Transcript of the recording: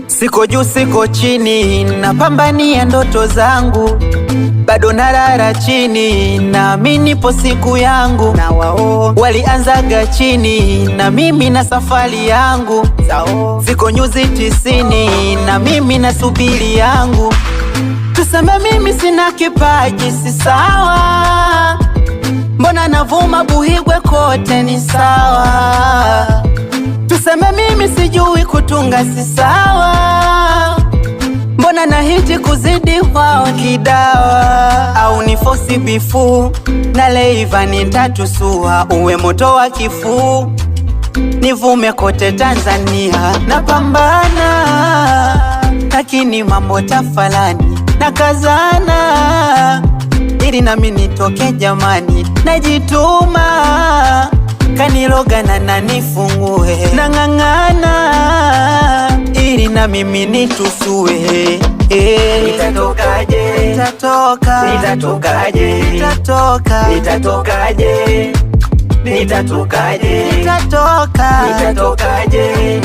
Siko juu siko chini, napambania ndoto zangu, bado nalala chini, naamini ipo siku yangu. Na wao walianzaga chini, na mimi na safari yangu. Ziko nyuzi 90, na mimi na subiri yangu. Tuseme mimi sina kipaji, si sawa? Mbona navuma Buhigwe kote ni sawa? Tuseme mimi sijui kutunga, si sawa? Mbona nahiti kuzidi wao kidawa? Au ni fosi bifu na leiva nitatusua, uwe moto wa kifu nivume kote Tanzania. Napambana lakini mambo tafalani, nakazana ili nami nitoke jamani. Najituma kaniloga na nanifungue, nang'ang'ana ili na mimi nitusue. Nitatokaje? Nitatoka. Nitatokaje? Nitatoka. Nitatokaje? Nitatokaje? Nitatoka. Nitatokaje?